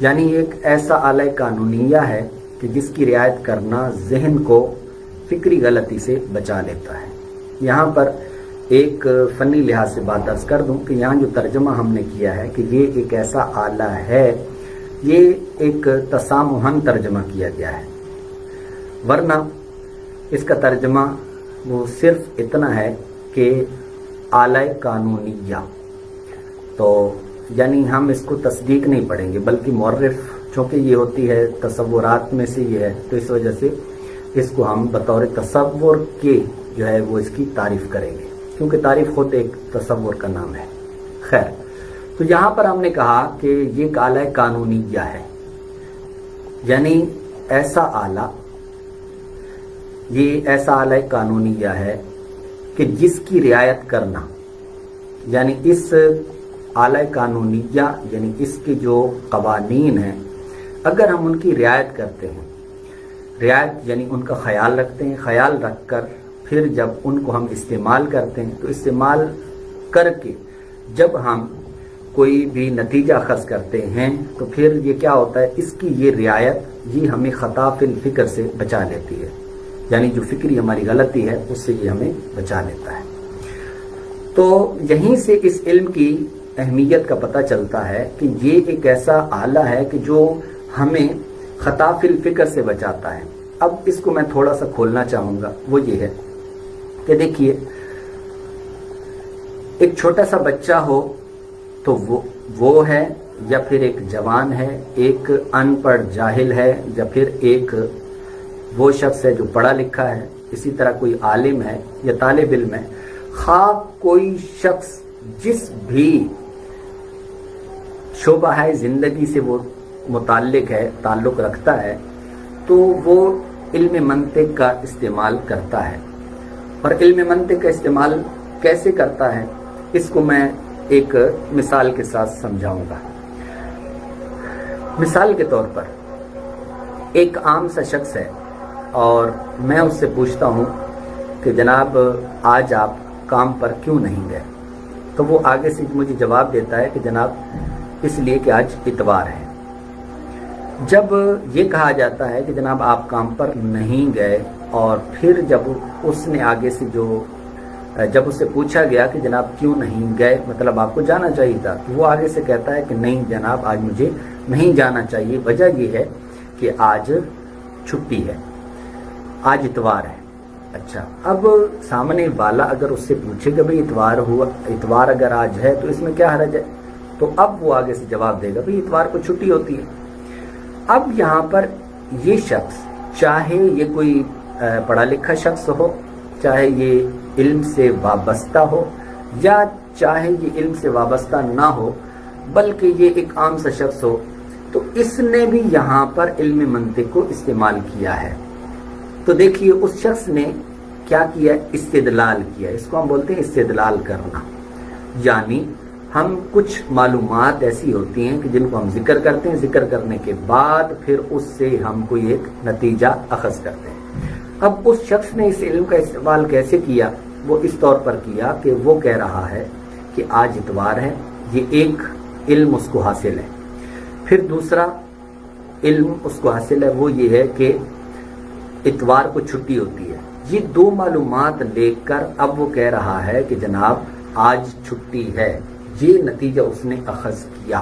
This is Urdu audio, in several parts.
یعنی ایک ایسا اعلی قانونیہ ہے کہ جس کی رعایت کرنا ذہن کو فکری غلطی سے بچا لیتا ہے۔ یہاں پر ایک فنی لحاظ سے بات عرض کر دوں کہ یہاں جو ترجمہ ہم نے کیا ہے کہ یہ ایک ایسا آلہ ہے، یہ ایک تسامحاً ترجمہ کیا گیا ہے، ورنہ اس کا ترجمہ وہ صرف اتنا ہے کہ اعلی قانونیہ، تو یعنی ہم اس کو تصدیق نہیں پڑھیں گے، بلکہ مورخ چونکہ یہ ہوتی ہے تصورات میں سے یہ ہے، تو اس وجہ سے اس کو ہم بطور تصور کے جو ہے وہ اس کی تعریف کریں گے، کیونکہ تعریف خود ایک تصور کا نام ہے۔ خیر، تو یہاں پر ہم نے کہا کہ یہ ایک اعلی قانونیہ ہے، یعنی ایسا آلہ، یہ ایسا اعلی قانونیہ ہے کہ جس کی رعایت کرنا، یعنی اس اعلی قانونیہ یعنی اس کے جو قوانین ہیں اگر ہم ان کی رعایت کرتے ہیں، رعایت یعنی ان کا خیال رکھتے ہیں، خیال رکھ کر پھر جب ان کو ہم استعمال کرتے ہیں تو استعمال کر کے جب ہم کوئی بھی نتیجہ اخذ کرتے ہیں تو پھر یہ کیا ہوتا ہے، اس کی یہ رعایت یہ ہمیں خطا فی الفکر سے بچا لیتی ہے، یعنی جو فکری ہماری غلطی ہے اس سے یہ ہمیں بچا لیتا ہے۔ تو یہیں سے اس علم کی اہمیت کا پتہ چلتا ہے کہ یہ ایک ایسا آلہ ہے کہ جو ہمیں خطا فی الفکر سے بچاتا ہے۔ اب اس کو میں تھوڑا سا کھولنا چاہوں گا، وہ یہ ہے کہ دیکھیے ایک چھوٹا سا بچہ ہو تو وہ ہے، یا پھر ایک جوان ہے، ایک ان پڑھ جاہل ہے، یا پھر ایک وہ شخص ہے جو پڑھا لکھا ہے، اسی طرح کوئی عالم ہے یا طالب علم ہے، خواہ کوئی شخص جس بھی شعبہ ہے زندگی سے وہ متعلق ہے، تعلق رکھتا ہے، تو وہ علم منطق کا استعمال کرتا ہے۔ اور علم منطق کا استعمال کیسے کرتا ہے اس کو میں ایک مثال کے ساتھ سمجھاؤں گا۔ مثال کے طور پر ایک عام سا شخص ہے اور میں اس سے پوچھتا ہوں کہ جناب آج آپ کام پر کیوں نہیں گئے، تو وہ آگے سے مجھے جواب دیتا ہے کہ جناب اس لیے کہ آج اتوار ہے۔ جب یہ کہا جاتا ہے کہ جناب آپ کام پر نہیں گئے، اور پھر جب اس نے آگے سے جب اس سے پوچھا گیا کہ جناب کیوں نہیں گئے، مطلب آپ کو جانا چاہیے تھا، تو وہ آگے سے کہتا ہے کہ نہیں جناب آج مجھے نہیں جانا چاہیے، وجہ یہ ہے کہ آج چھٹی ہے، آج اتوار ہے۔ اچھا، اب سامنے والا اگر اس سے پوچھے کہ بھئی اتوار اگر آج ہے تو اس میں کیا حرج ہے، تو اب وہ آگے سے جواب دے گا بھئی اتوار کو چھٹی ہوتی ہے۔ اب یہاں پر یہ شخص، چاہے یہ کوئی پڑھا لکھا شخص ہو، چاہے یہ علم سے وابستہ ہو، یا چاہے یہ علم سے وابستہ نہ ہو بلکہ یہ ایک عام سا شخص ہو، تو اس نے بھی یہاں پر علم منطق کو استعمال کیا ہے۔ تو دیکھیے اس شخص نے کیا کیا، استدلال کیا، اس کو ہم بولتے ہیں استدلال کرنا، یعنی ہم کچھ معلومات ایسی ہوتی ہیں کہ جن کو ہم ذکر کرتے ہیں، ذکر کرنے کے بعد پھر اس سے ہم کوئی ایک نتیجہ اخذ کرتے ہیں۔ اب اس شخص نے اس علم کا استعمال کیسے کیا، وہ اس طور پر کیا کہ وہ کہہ رہا ہے کہ آج اتوار ہے، یہ ایک علم اس کو حاصل ہے۔ پھر دوسرا علم اس کو حاصل ہے وہ یہ ہے کہ اتوار کو چھٹی ہوتی ہے۔ یہ دو معلومات لے کر اب وہ کہہ رہا ہے کہ جناب آج چھٹی ہے، یہ نتیجہ اس نے اخذ کیا۔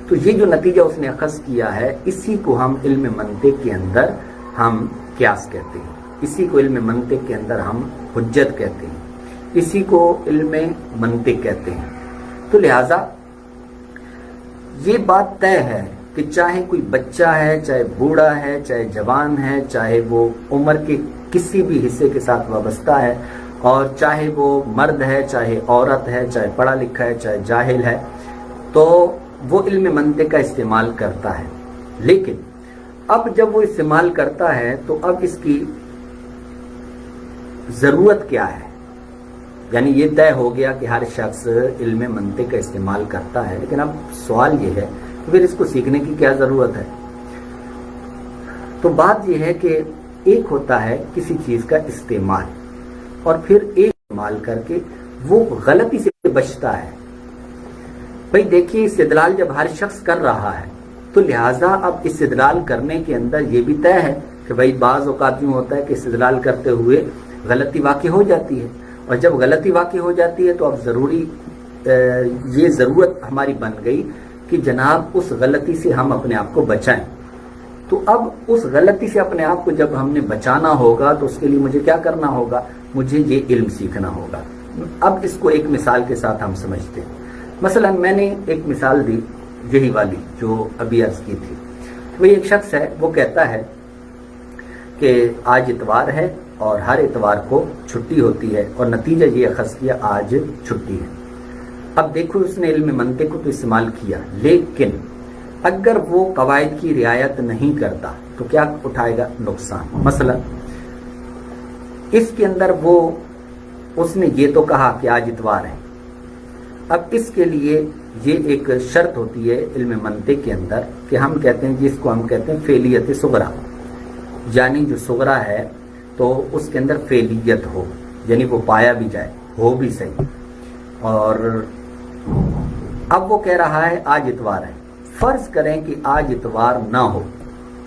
تو یہ جو نتیجہ اس نے اخذ کیا ہے اسی کو ہم علم منطق کے اندر ہم قیاس کہتے ہیں، اسی کو علم منطق کے اندر ہم حجت کہتے ہیں، اسی کو علم منطق کہتے ہیں۔ تو لہٰذا یہ بات طے ہے کہ چاہے کوئی بچہ ہے، چاہے بوڑھا ہے، چاہے جوان ہے، چاہے وہ عمر کے کسی بھی حصے کے ساتھ وابستہ ہے، اور چاہے وہ مرد ہے، چاہے عورت ہے، چاہے پڑھا لکھا ہے، چاہے جاہل ہے، تو وہ علم منطق کا استعمال کرتا ہے۔ لیکن اب جب وہ استعمال کرتا ہے تو اب اس کی ضرورت کیا ہے، یعنی یہ طے ہو گیا کہ ہر شخص علم منطق کا استعمال کرتا ہے، لیکن اب سوال یہ ہے پھر اس کو سیکھنے کی کیا ضرورت ہے؟ تو بات یہ ہے کہ ایک ہوتا ہے کسی چیز کا استعمال، اور پھر ایک استعمال کر کے وہ غلطی سے بچتا ہے۔ بھئی دیکھیے استدلال جب ہر شخص کر رہا ہے تو لہٰذا اب استدلال کرنے کے اندر یہ بھی طے ہے کہ بھائی بعض اوقات یوں ہوتا ہے کہ استدلال کرتے ہوئے غلطی واقع ہو جاتی ہے، اور جب غلطی واقع ہو جاتی ہے تو اب یہ ضرورت ہماری بن گئی کہ جناب اس غلطی سے ہم اپنے آپ کو بچائیں۔ تو اب اس غلطی سے اپنے آپ کو جب ہم نے بچانا ہوگا تو اس کے لیے مجھے کیا کرنا ہوگا؟ مجھے یہ علم سیکھنا ہوگا۔ اب اس کو ایک مثال کے ساتھ ہم سمجھتے ہیں۔ مثلا میں نے ایک مثال دی یہی والی جو ابھی عرض کی تھی۔ وہ ایک شخص ہے، وہ کہتا ہے کہ آج اتوار ہے اور ہر اتوار کو چھٹی ہوتی ہے، اور نتیجہ یہ اخذ کیا آج چھٹی ہے۔ اب دیکھو اس نے علم منطق کو تو استعمال کیا، لیکن اگر وہ قواعد کی رعایت نہیں کرتا تو کیا اٹھائے گا؟ نقصان۔ مثلا اس کے اندر اس نے یہ تو کہا کہ آج اتوار ہے، اب اس کے لیے یہ ایک شرط ہوتی ہے علم منطق کے اندر کہ ہم کہتے ہیں، جس کو ہم کہتے ہیں فعلیت صغریٰ، یعنی جو صغریٰ ہے تو اس کے اندر فعلیت ہو، یعنی وہ پایا بھی جائے، ہو بھی صحیح۔ اور اب وہ کہہ رہا ہے آج اتوار ہے، فرض کریں کہ آج اتوار نہ ہو،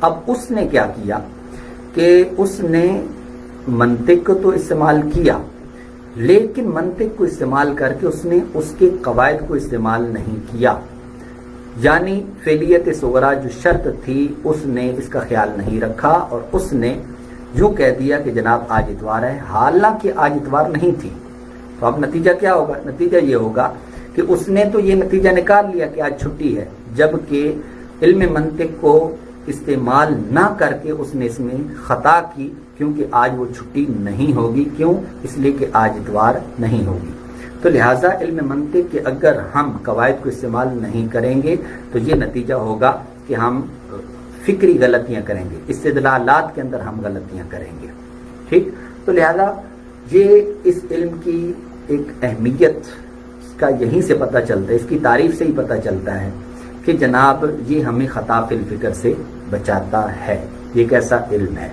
اب اس نے کیا کیا کہ اس نے منطق تو استعمال کیا، لیکن منطق کو استعمال کر کے اس نے اس کے قواعد کو استعمال نہیں کیا، یعنی فعلیت صغریٰ جو شرط تھی اس نے اس کا خیال نہیں رکھا، اور اس نے یوں کہہ دیا کہ جناب آج اتوار ہے، حالانکہ آج اتوار نہیں تھی۔ تو اب نتیجہ کیا ہوگا؟ نتیجہ یہ ہوگا کہ اس نے تو یہ نتیجہ نکال لیا کہ آج چھٹی ہے، جبکہ علم منطق کو استعمال نہ کر کے اس نے اس میں خطا کی، کیونکہ آج وہ چھٹی نہیں ہوگی۔ کیوں؟ اس لیے کہ آج اتوار نہیں ہوگی۔ تو لہٰذا علم منطق کے اگر ہم قواعد کو استعمال نہیں کریں گے تو یہ نتیجہ ہوگا کہ ہم فکری غلطیاں کریں گے، استدلالات کے اندر ہم غلطیاں کریں گے۔ ٹھیک؟ تو لہٰذا یہ اس علم کی ایک اہمیت کا یہیں سے پتہ چلتا ہے، اس کی تعریف سے ہی پتہ چلتا ہے کہ جناب یہ ہمیں خطا فی الفکر سے بچاتا ہے۔ یہ کیسا علم ہے؟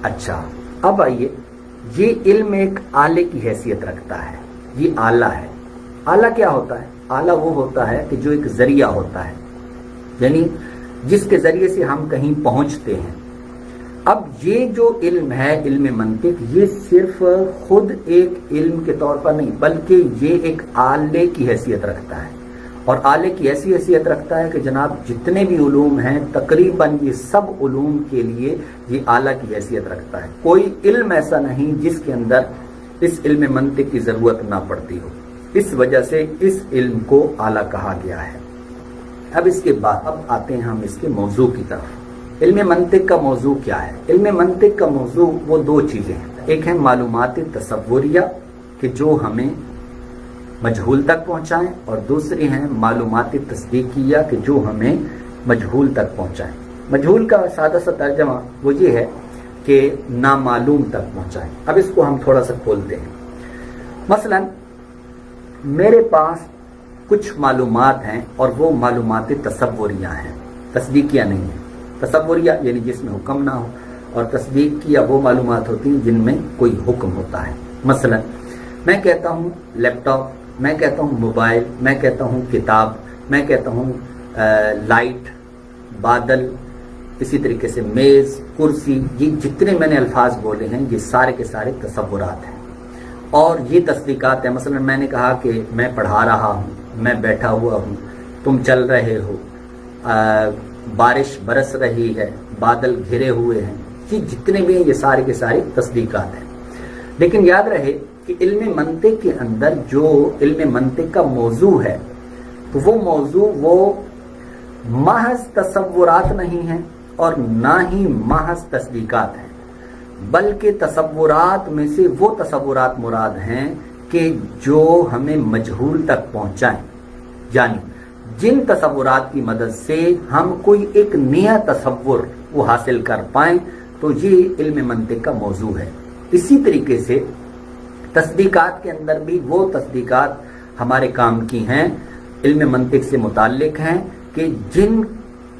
اچھا، اب آئیے، یہ علم ایک آلے کی حیثیت رکھتا ہے، یہ آلہ ہے۔ آلہ کیا ہوتا ہے؟ آلہ وہ ہوتا ہے کہ جو ایک ذریعہ ہوتا ہے، یعنی جس کے ذریعے سے ہم کہیں پہنچتے ہیں۔ اب یہ جو علم ہے، علم منطق، یہ صرف خود ایک علم کے طور پر نہیں بلکہ یہ ایک آلے کی حیثیت رکھتا ہے، اور آلے کی ایسی حیثیت رکھتا ہے کہ جناب جتنے بھی علوم ہیں تقریباً یہ سب علوم کے لیے یہ آلہ کی حیثیت رکھتا ہے۔ کوئی علم ایسا نہیں جس کے اندر اس علم منطق کی ضرورت نہ پڑتی ہو، اس وجہ سے اس علم کو آلہ کہا گیا ہے۔ اب اس کے بعد اب آتے ہیں ہم اس کے موضوع کی طرف۔ علم منطق کا موضوع کیا ہے؟ علم منطق کا موضوع وہ دو چیزیں ہیں، ایک ہے معلومات تصوریہ کہ جو ہمیں مجہول تک پہنچائیں، اور دوسری ہیں معلومات تصدیقیہ کہ جو ہمیں مجہول تک پہنچائیں۔ مجہول کا سادہ سا ترجمہ وہ یہ ہے کہ نامعلوم تک پہنچائیں۔ اب اس کو ہم تھوڑا سا کھولتے ہیں۔ مثلا میرے پاس کچھ معلومات ہیں اور وہ معلومات تصوریہ ہیں، تصدیقیہ نہیں ہیں۔ تصوریہ یعنی جس میں حکم نہ ہو، اور تصدیقیہ وہ معلومات ہوتی ہیں جن میں کوئی حکم ہوتا ہے۔ مثلا میں کہتا ہوں لیپ ٹاپ، میں کہتا ہوں موبائل، میں کہتا ہوں کتاب، میں کہتا ہوں لائٹ، بادل، اسی طریقے سے میز، کرسی، یہ جتنے میں نے الفاظ بولے ہیں یہ سارے کے سارے تصورات ہیں، اور یہ تصدیقات ہیں۔ مثلا میں نے کہا کہ میں پڑھا رہا ہوں، میں بیٹھا ہوا ہوں، تم چل رہے ہو، بارش برس رہی ہے، بادل گھرے ہوئے ہیں، یہ جتنے بھی ہیں یہ سارے کے سارے تصدیقات ہیں۔ لیکن یاد رہے کہ علم منطق کے اندر جو علم منطق کا موضوع ہے تو وہ موضوع وہ محض تصورات نہیں ہیں اور نہ ہی محض تصدیقات ہیں، بلکہ تصورات میں سے وہ تصورات مراد ہیں کہ جو ہمیں مجہول تک پہنچائیں، یعنی جن تصورات کی مدد سے ہم کوئی ایک نیا تصور وہ حاصل کر پائیں، تو یہ علم منطق کا موضوع ہے۔ اسی طریقے سے تصدیقات کے اندر بھی وہ تصدیقات ہمارے کام کی ہیں، علم منطق سے متعلق ہیں، کہ جن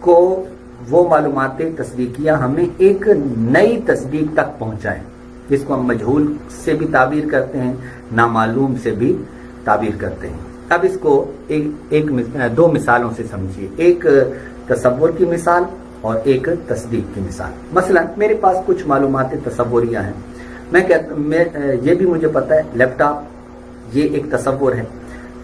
کو وہ معلومات تصدیقیہ ہمیں ایک نئی تصدیق تک پہنچائیں، جس کو ہم مجہول سے بھی تعبیر کرتے ہیں، نامعلوم سے بھی تعبیر کرتے ہیں۔ اب اس کو دو مثالوں سے سمجھیے۔ ایک تصور کی مثال اور ایک تصدیق کی مثال. مثلا میرے پاس کچھ معلومات تصوریہ ہیں. یہ بھی مجھے پتہ ہے لیپ ٹاپ یہ ایک تصور ہے،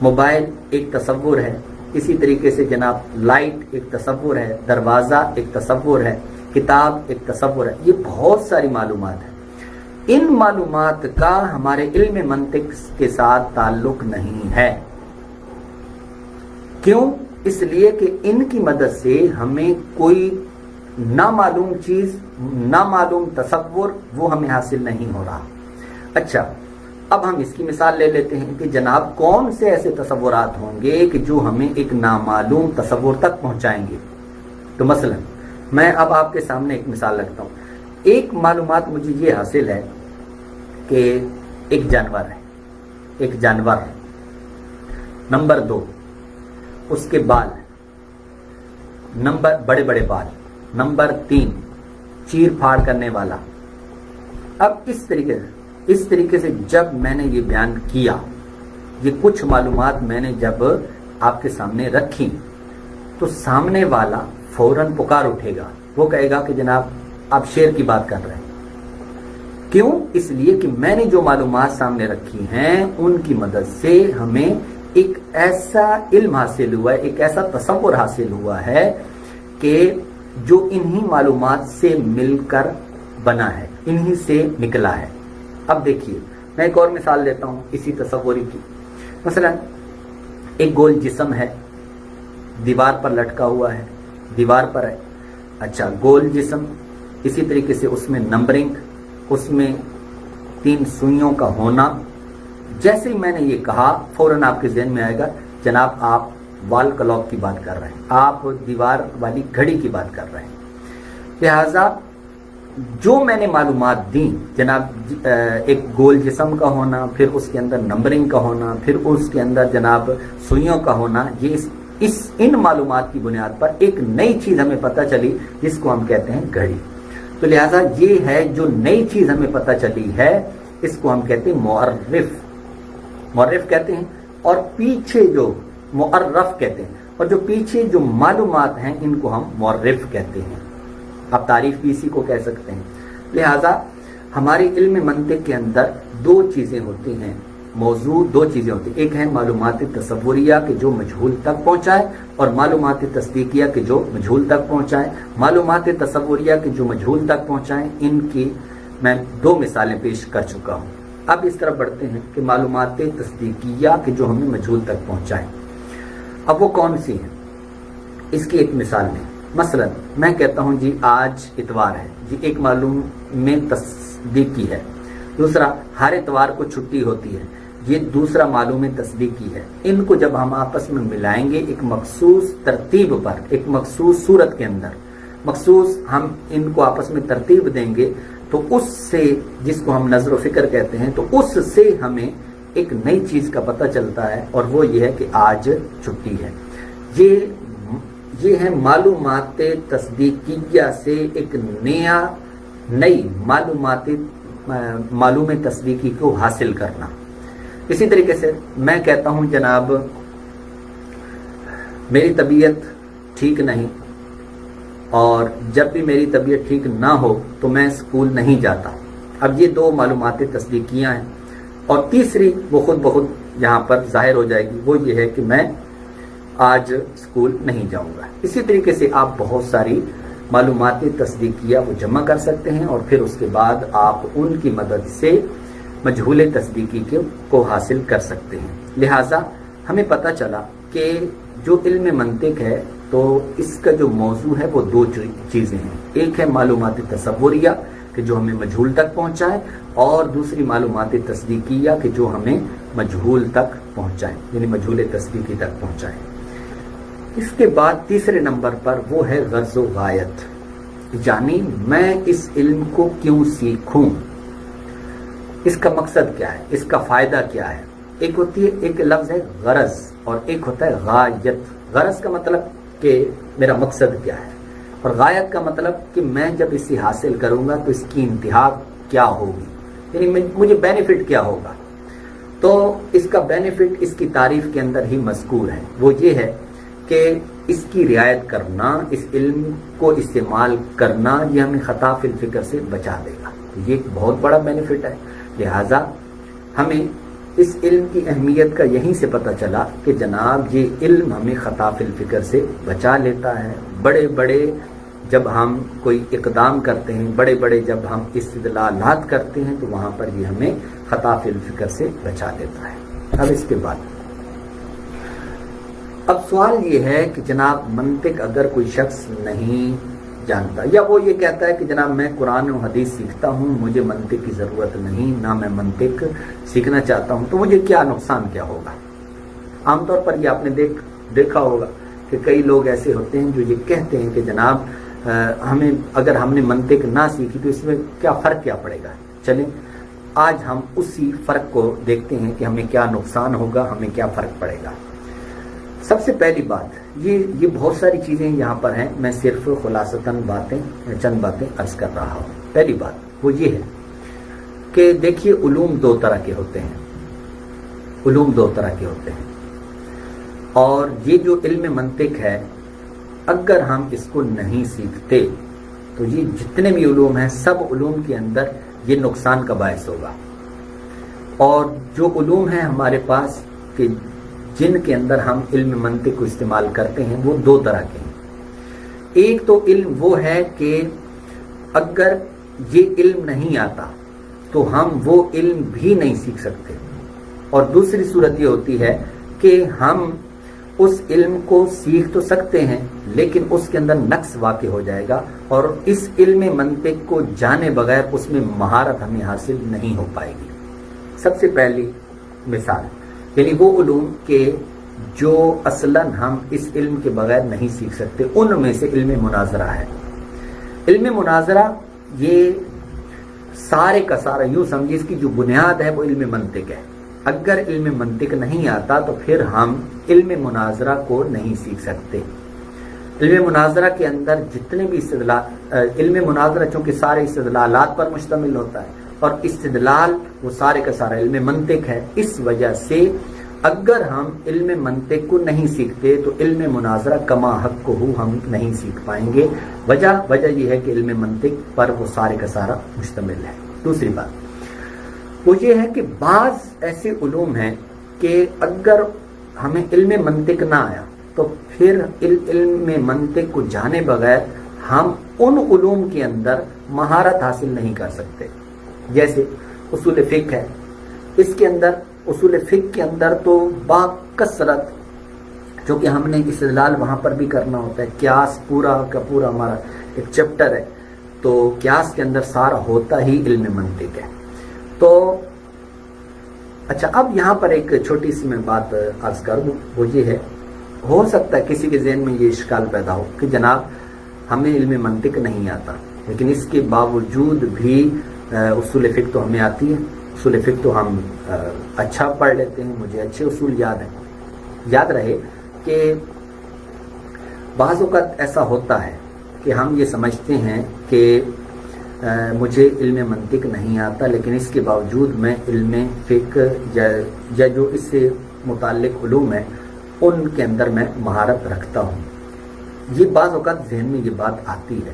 موبائل ایک تصور ہے، اسی طریقے سے جناب لائٹ ایک تصور ہے، دروازہ ایک تصور ہے، کتاب ایک تصور ہے. یہ بہت ساری معلومات ہیں. ان معلومات کا ہمارے علم منطق کے ساتھ تعلق نہیں ہے. کیوں؟ اس لیے کہ ان کی مدد سے ہمیں کوئی نامعلوم چیز، نامعلوم تصور وہ ہمیں حاصل نہیں ہو رہا. اچھا، اب ہم اس کی مثال لے لیتے ہیں کہ جناب کون سے ایسے تصورات ہوں گے کہ جو ہمیں ایک نامعلوم تصور تک پہنچائیں گے. تو مثلا میں اب آپ کے سامنے ایک مثال رکھتا ہوں. ایک معلومات مجھے یہ حاصل ہے کہ ایک جانور ہے، ایک جانور. نمبر 2 اس کے بال، نمبر بڑے بڑے بال. نمبر 3 چیر پھاڑ کرنے والا. اب اس طریقے سے جب میں نے یہ بیان کیا، یہ کچھ معلومات میں نے جب آپ کے سامنے رکھی، تو سامنے والا فوراً پکار اٹھے گا. وہ کہے گا کہ جناب آپ شیر کی بات کر رہے ہیں. کیوں؟ اس لیے کہ میں نے جو معلومات سامنے رکھی ہیں ان کی مدد سے ہمیں ایک ایسا علم حاصل ہوا ہے، ایک ایسا تصور حاصل ہوا ہے کہ جو انہی معلومات سے مل کر بنا ہے، انہی سے نکلا ہے. اب دیکھیے میں ایک اور مثال لیتا ہوں اسی تصوری کی. مثلا ایک گول جسم ہے، دیوار پر لٹکا ہوا ہے، دیوار پر ہے. اچھا، گول جسم، اسی طریقے سے اس میں نمبرنگ، اس میں 3 سوئیوں کا ہونا. جیسے ہی میں نے یہ کہا فوراً آپ کے ذہن میں آئے گا جناب آپ وال کلاک کی بات کر رہے ہیں، آپ دیوار والی گھڑی کی بات کر رہے ہیں. لہذا جو میں نے معلومات دیں جناب، ایک گول جسم کا ہونا، پھر اس کے اندر نمبرنگ کا ہونا، پھر اس کے اندر جناب سوئیوں کا ہونا، یہ ان معلومات کی بنیاد پر ایک نئی چیز ہمیں پتہ چلی جس کو ہم کہتے ہیں گھڑی. تو لہذا یہ ہے جو نئی چیز ہمیں پتہ چلی ہے، اس کو ہم کہتے ہیں معرف کہتے ہیں. اور پیچھے جو معرف کہتے ہیں، اور جو پیچھے جو معلومات ہیں ان کو ہم معرف کہتے ہیں. آپ تعریف بھی اسی کو کہہ سکتے ہیں. لہذا ہماری علم منطق کے اندر 2 چیزیں ہوتی ہیں، موضوع 2 چیزیں ہوتی ہیں. ایک ہے معلومات تصوریہ کہ جو مجہول تک پہنچائے، اور معلومات تصدیقیہ کہ جو مجہول تک پہنچائے. معلومات تصوریہ کہ جو مجہول تک پہنچائیں، ان کی میں 2 مثالیں پیش کر چکا ہوں. اب اس طرف بڑھتے ہیں کہ معلومات تصدیقیہ کہ جو ہمیں مجہول تک پہنچائیں. اب وہ کون سی ہیں؟ اس کی ایک مثال میں مثلا میں کہتا ہوں جی آج اتوار ہے، جی ایک معلوم میں تصدیقی ہے. دوسرا ہر اتوار کو چھٹی ہوتی ہے، یہ دوسرا معلوم تصدیقی ہے. ان کو جب ہم آپس میں ملائیں گے ایک مخصوص ترتیب پر، ایک مخصوص صورت کے اندر، مخصوص ہم ان کو آپس میں ترتیب دیں گے، تو اس سے، جس کو ہم نظر و فکر کہتے ہیں، تو اس سے ہمیں ایک نئی چیز کا پتہ چلتا ہے، اور وہ یہ ہے کہ آج چھٹی ہے. یہ ہے معلومات تصدیقیہ سے ایک نئی معلوم تصدیقی کو حاصل کرنا. اسی طریقے سے میں کہتا ہوں جناب میری طبیعت ٹھیک نہیں، اور جب بھی میری طبیعت ٹھیک نہ ہو تو میں اسکول نہیں جاتا. اب یہ 2 معلومات تصدیقیاں ہیں. اور تیسری وہ خود بخود یہاں پر ظاہر ہو جائے گی، وہ یہ ہے کہ میں آج اسکول نہیں جاؤں گا. اسی طریقے سے آپ بہت ساری معلومات تصدیقیہ وہ جمع کر سکتے ہیں، اور پھر اس کے بعد آپ ان کی مدد سے مجہول تصدیقی کو حاصل کر سکتے ہیں. لہٰذا ہمیں پتہ چلا کہ جو علم منطق ہے تو اس کا جو موضوع ہے وہ 2 چیزیں ہیں. ایک ہے معلومات تصوریہ کہ جو ہمیں مجہول تک پہنچائے، اور دوسری معلومات تصدیقیہ کہ جو ہمیں مجہول تک پہنچائے، یعنی مجہول تصدیقی تک پہنچائے. اس کے بعد تیسرے نمبر پر وہ ہے غرض و غایت، یعنی میں اس علم کو کیوں سیکھوں، اس کا مقصد کیا ہے، اس کا فائدہ کیا ہے. ایک لفظ ہے غرض اور ایک ہوتا ہے غایت. غرض کا مطلب کہ میرا مقصد کیا ہے، اور غایت کا مطلب کہ میں جب اسے حاصل کروں گا تو اس کی انتہا کیا ہوگی، یعنی مجھے بینیفٹ کیا ہوگا. تو اس کا بینیفٹ اس کی تعریف کے اندر ہی مذکور ہے. وہ یہ ہے کہ اس کی رعایت کرنا، اس علم کو استعمال کرنا، یہ ہمیں خطا فی الفکر سے بچا دے گا. یہ ایک بہت بڑا بینیفٹ ہے. لہٰذا ہمیں اس علم کی اہمیت کا یہیں سے پتہ چلا کہ جناب یہ علم ہمیں خطا فی الفکر سے بچا لیتا ہے. بڑے بڑے جب ہم کوئی اقدام کرتے ہیں، بڑے بڑے جب ہم استدلالات کرتے ہیں، تو وہاں پر یہ ہمیں خطا فی الفکر سے بچا لیتا ہے. اب اس کے بعد اب سوال یہ ہے کہ جناب منطق اگر کوئی شخص نہیں جانتا، یا وہ یہ کہتا ہے کہ جناب میں قرآن و حدیث سیکھتا ہوں، مجھے منطق کی ضرورت نہیں، نہ میں منطق سیکھنا چاہتا ہوں، تو مجھے کیا نقصان کیا ہوگا؟ عام طور پر یہ آپ نے دیکھا ہوگا کہ کئی لوگ ایسے ہوتے ہیں جو یہ کہتے ہیں کہ جناب ہمیں اگر ہم نے منطق نہ سیکھی تو اس میں کیا فرق کیا پڑے گا. چلیں آج ہم اسی فرق کو دیکھتے ہیں کہ ہمیں کیا نقصان ہوگا، ہمیں کیا فرق پڑے گا. سب سے پہلی بات، یہ بہت ساری چیزیں یہاں پر ہیں، میں صرف خلاصتاً چند باتیں عرض کر رہا ہوں. پہلی بات وہ یہ ہے کہ دیکھیے علوم دو طرح کے ہوتے ہیں. علوم دو طرح کے ہوتے ہیں، اور یہ جو علم منطق ہے اگر ہم اس کو نہیں سیکھتے تو یہ جتنے بھی علوم ہیں سب علوم کے اندر یہ نقصان کا باعث ہوگا. اور جو علوم ہیں ہمارے پاس کہ جن کے اندر ہم علم منطق کو استعمال کرتے ہیں وہ دو طرح کے ہیں. ایک تو علم وہ ہے کہ اگر یہ علم نہیں آتا تو ہم وہ علم بھی نہیں سیکھ سکتے، اور دوسری صورت یہ ہوتی ہے کہ ہم اس علم کو سیکھ تو سکتے ہیں لیکن اس کے اندر نقص واقع ہو جائے گا، اور اس علم منطق کو جانے بغیر اس میں مہارت ہمیں حاصل نہیں ہو پائے گی. سب سے پہلی مثال یعنی وہ علوم کہ جو اصلاً ہم اس علم کے بغیر نہیں سیکھ سکتے، ان میں سے علم مناظرہ ہے. علم مناظرہ یہ سارے کا سارا یوں سمجھیے اس کی جو بنیاد ہے وہ علم منطق ہے. اگر علم منطق نہیں آتا تو پھر ہم علم مناظرہ کو نہیں سیکھ سکتے. علم مناظرہ کے اندر جتنے بھی علم مناظرہ چونکہ سارے استدلالات پر مشتمل ہوتا ہے، اور استدلال وہ سارے کا سارا علم منطق ہے. اس وجہ سے اگر ہم علم منطق کو نہیں سیکھتے تو علم مناظرہ کما حق کو ہم نہیں سیکھ پائیں گے. وجہ یہ ہے کہ علم منطق پر وہ سارے کا سارا مشتمل ہے. دوسری بات وہ یہ ہے کہ بعض ایسے علوم ہیں کہ اگر ہمیں علم منطق نہ آیا تو پھر علم منطق کو جانے بغیر ہم ان علوم کے اندر مہارت حاصل نہیں کر سکتے. جیسے اصول فقہ ہے، اس کے اندر اصول فقہ کے اندر تو باکثرت چونکہ ہم نے استدلال وہاں پر بھی کرنا ہوتا ہے، قیاس پورا کا پورا ہمارا ایک چیپٹر ہے، تو قیاس کے اندر سارا ہوتا ہی علم منطق ہے. تو اچھا اب یہاں پر ایک چھوٹی سی میں بات عرض کر دوں، وہ یہ ہے، ہو سکتا ہے کسی کے ذہن میں یہ اشکال پیدا ہو کہ جناب ہمیں علم منطق نہیں آتا لیکن اس کے باوجود بھی اصول فقہ تو ہمیں آتی ہے، اصول فقہ تو ہم اچھا پڑھ لیتے ہیں، مجھے اچھے اصول یاد ہیں. یاد رہے کہ بعض اوقات ایسا ہوتا ہے کہ ہم یہ سمجھتے ہیں کہ مجھے علم منطق نہیں آتا لیکن اس کے باوجود میں علم فقہ یا جو اس سے متعلق علوم ہیں ان کے اندر میں مہارت رکھتا ہوں. یہ بعض اوقات ذہن میں یہ بات آتی ہے.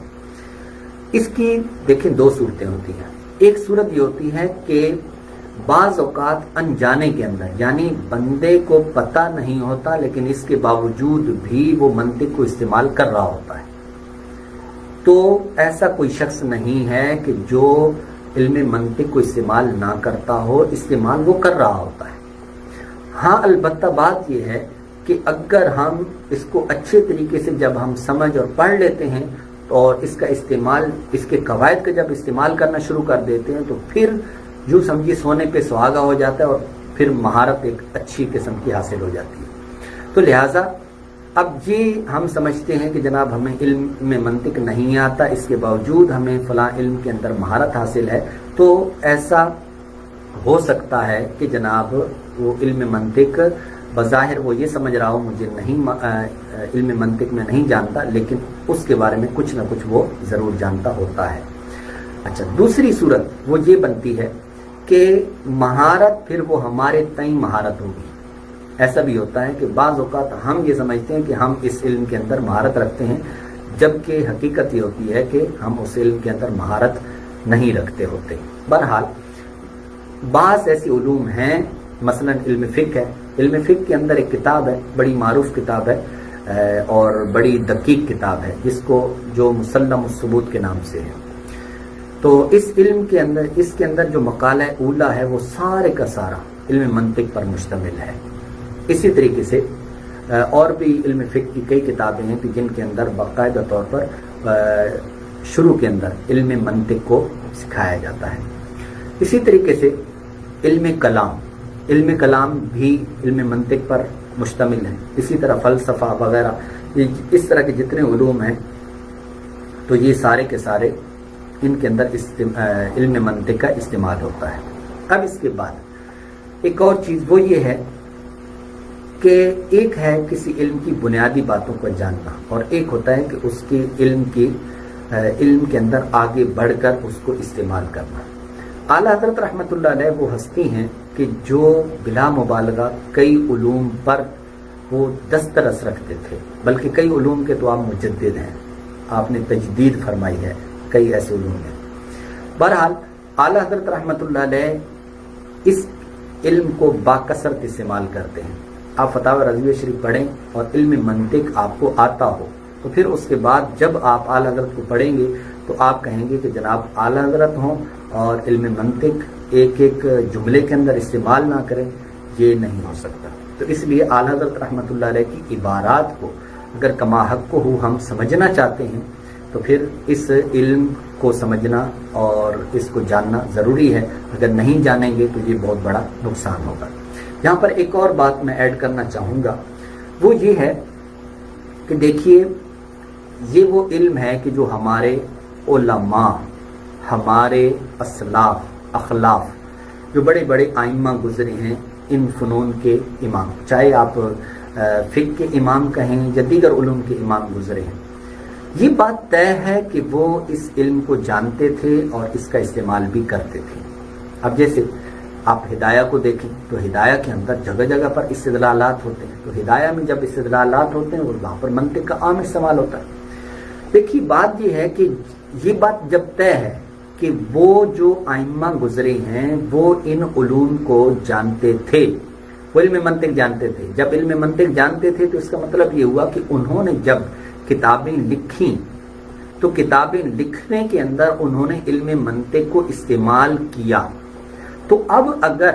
اس کی دیکھیں دو صورتیں ہوتی ہیں. ایک صورت یہ ہوتی ہے کہ بعض اوقات انجانے کے اندر یعنی بندے کو پتہ نہیں ہوتا لیکن اس کے باوجود بھی وہ منطق کو استعمال کر رہا ہوتا ہے. تو ایسا کوئی شخص نہیں ہے کہ جو علم منطق کو استعمال نہ کرتا ہو، استعمال وہ کر رہا ہوتا ہے. ہاں البتہ بات یہ ہے کہ اگر ہم اس کو اچھے طریقے سے جب ہم سمجھ اور پڑھ لیتے ہیں اور اس کا استعمال، اس کے قواعد کا جب استعمال کرنا شروع کر دیتے ہیں تو پھر جو سمجھیے سونے پہ سہاگا ہو جاتا ہے اور پھر مہارت ایک اچھی قسم کی حاصل ہو جاتی ہے. تو لہٰذا اب یہ ہم سمجھتے ہیں کہ جناب ہمیں علم میں منطق نہیں آتا، اس کے باوجود ہمیں فلاں علم کے اندر مہارت حاصل ہے. تو ایسا ہو سکتا ہے کہ جناب وہ علم منطق بظاہر وہ یہ سمجھ رہا ہو مجھے نہیں علم منطق میں نہیں جانتا لیکن اس کے بارے میں کچھ نہ کچھ وہ ضرور جانتا ہوتا ہے. اچھا دوسری صورت وہ یہ بنتی ہے کہ مہارت پھر وہ ہمارے تئیں مہارت ہوگی. ایسا بھی ہوتا ہے کہ بعض اوقات ہم یہ سمجھتے ہیں کہ ہم اس علم کے اندر مہارت رکھتے ہیں، جبکہ حقیقت یہ ہوتی ہے کہ ہم اس علم کے اندر مہارت نہیں رکھتے ہوتے۔ بہرحال بعض ایسی علوم ہیں، مثلا علم فقہ ہے، علم فقہ کے اندر ایک کتاب ہے، بڑی معروف کتاب ہے اور بڑی دقیق کتاب ہے، جس کو جو مسلم الثبوت کے نام سے ہے۔ تو اس علم کے اندر، اس کے اندر جو مقالہ اولا ہے وہ سارے کا سارا علم منطق پر مشتمل ہے۔ اسی طریقے سے اور بھی علم فقہ کی کئی کتابیں ہیں کہ جن کے اندر باقاعدہ طور پر شروع کے اندر علم منطق کو سکھایا جاتا ہے۔ اسی طریقے سے علم کلام بھی علم منطق پر مشتمل ہے۔ اسی طرح فلسفہ وغیرہ، اس طرح کے جتنے علوم ہیں تو یہ سارے کے سارے ان کے اندر علم منطق کا استعمال ہوتا ہے۔ اب اس کے بعد ایک اور چیز وہ یہ ہے کہ ایک ہے کسی علم کی بنیادی باتوں کو جاننا، اور ایک ہوتا ہے کہ اس کی علم کے اندر آگے بڑھ کر اس کو استعمال کرنا۔ اعلیٰ حضرت رحمۃ اللہ علیہ وہ ہستی ہیں کہ جو بلا مبالغہ کئی علوم پر وہ دسترس رکھتے تھے، بلکہ کئی علوم کے تو آپ مجدد ہیں، آپ نے تجدید فرمائی ہے کئی ایسے علوم ہیں۔ بہرحال اعلیٰ حضرت رحمۃ اللہ علیہ اس علم کو باکثرت استعمال کرتے ہیں۔ آپ فتاوی رضویہ شریف پڑھیں اور علم منطق آپ کو آتا ہو تو پھر اس کے بعد جب آپ اعلیٰ حضرت کو پڑھیں گے تو آپ کہیں گے کہ جناب اعلیٰ حضرت ہوں اور علم منطق ایک ایک جملے کے اندر استعمال نہ کریں، یہ نہیں ہو سکتا۔ تو اس لیے اعلیٰ حضرت رحمۃ اللہ علیہ کی عبارات کو اگر کما حق کو ہم سمجھنا چاہتے ہیں تو پھر اس علم کو سمجھنا اور اس کو جاننا ضروری ہے۔ اگر نہیں جانیں گے تو یہ بہت بڑا نقصان ہوگا۔ یہاں پر ایک اور بات میں ایڈ کرنا چاہوں گا، وہ یہ ہے کہ دیکھیے یہ وہ علم ہے کہ جو ہمارے علماء، ہمارے اسلاف اخلاف، جو بڑے بڑے آئمہ گزرے ہیں ان فنون کے امام، چاہے آپ فقہ کے امام کہیں یا دیگر علوم کے امام گزرے ہیں، یہ بات طے ہے کہ وہ اس علم کو جانتے تھے اور اس کا استعمال بھی کرتے تھے۔ اب جیسے آپ ہدایہ کو دیکھیں تو ہدایہ کے اندر جگہ جگہ پر استدلالات ہوتے ہیں، تو ہدایہ میں جب استدلالات ہوتے ہیں اور وہاں پر منطق کا عام استعمال ہوتا ہے۔ دیکھیے بات یہ ہے کہ یہ بات جب طے ہے کہ وہ جو آئمہ گزرے ہیں وہ ان علوم کو جانتے تھے، وہ علم منطق جانتے تھے۔ جب علم منطق جانتے تھے تو اس کا مطلب یہ ہوا کہ انہوں نے جب کتابیں لکھی تو کتابیں لکھنے کے اندر انہوں نے علم منطق کو استعمال کیا۔ تو اب اگر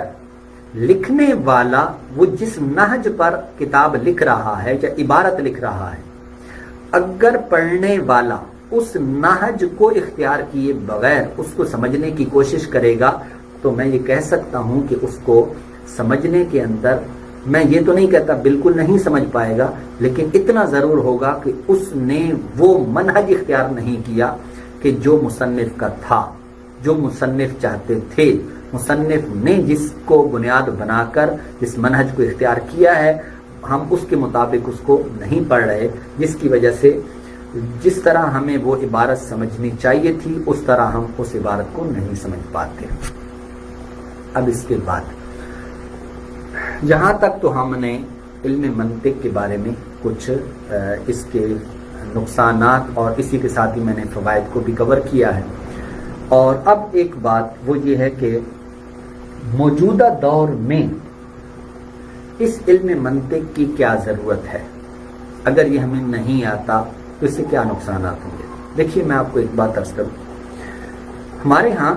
لکھنے والا وہ جس نہج پر کتاب لکھ رہا ہے یا عبارت لکھ رہا ہے، اگر پڑھنے والا اس نہج کو اختیار کیے بغیر اس کو سمجھنے کی کوشش کرے گا تو میں یہ کہہ سکتا ہوں کہ اس کو سمجھنے کے اندر، میں یہ تو نہیں کہتا بالکل نہیں سمجھ پائے گا، لیکن اتنا ضرور ہوگا کہ اس نے وہ منہج اختیار نہیں کیا کہ جو مصنف کا تھا، جو مصنف چاہتے تھے۔ مصنف نے جس کو بنیاد بنا کر جس منہج کو اختیار کیا ہے، ہم اس کے مطابق اس کو نہیں پڑھ رہے، جس کی وجہ سے جس طرح ہمیں وہ عبارت سمجھنی چاہیے تھی اس طرح ہم اس عبارت کو نہیں سمجھ پاتے۔ اب اس کے بعد یہاں تک تو ہم نے علم منطق کے بارے میں کچھ اس کے نقصانات اور اسی کے ساتھ ہی میں نے فوائد کو بھی کور کیا ہے۔ اور اب ایک بات وہ یہ ہے کہ موجودہ دور میں اس علم منطق کی کیا ضرورت ہے، اگر یہ ہمیں نہیں آتا تو اس سے کیا نقصانات ہوں گے۔ دیکھیے میں آپ کو ایک بات عرض کروں، ہمارے ہاں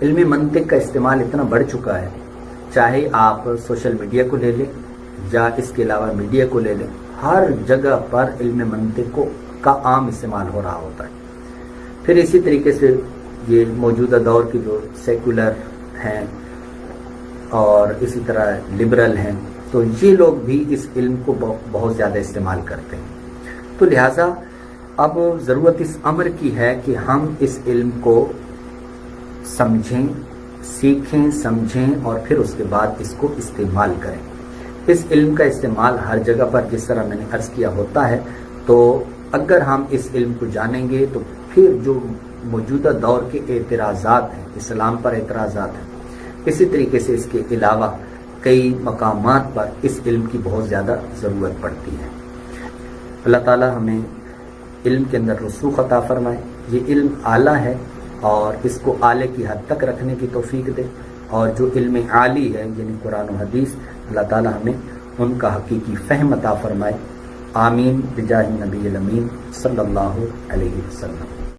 علم منطق کا استعمال اتنا بڑھ چکا ہے، چاہے آپ سوشل میڈیا کو لے لیں یا اس کے علاوہ میڈیا کو لے لیں، ہر جگہ پر علم منطق کا عام استعمال ہو رہا ہوتا ہے۔ پھر اسی طریقے سے یہ موجودہ دور کے جو سیکولر ہیں اور اسی طرح لبرل ہیں، تو یہ لوگ بھی اس علم کو بہت زیادہ استعمال کرتے ہیں۔ تو لہٰذا اب ضرورت اس امر کی ہے کہ ہم اس علم کو سمجھیں، سیکھیں، سمجھیں اور پھر اس کے بعد اس کو استعمال کریں۔ اس علم کا استعمال ہر جگہ پر جس طرح میں نے عرض کیا ہوتا ہے، تو اگر ہم اس علم کو جانیں گے تو پھر جو موجودہ دور کے اعتراضات ہیں، اسلام پر اعتراضات ہیں، اسی طریقے سے اس کے علاوہ کئی مقامات پر اس علم کی بہت زیادہ ضرورت پڑتی ہے۔ اللہ تعالی ہمیں علم کے اندر رسوخ عطا فرمائے، یہ علم اعلیٰ ہے اور اس کو اعلیٰ کی حد تک رکھنے کی توفیق دے، اور جو علم عالی ہے یعنی قرآن و حدیث، اللہ تعالی ہمیں ان کا حقیقی فہم عطا فرمائے۔ آمین بجاہ نبی الامین صلی اللہ علیہ وسلم۔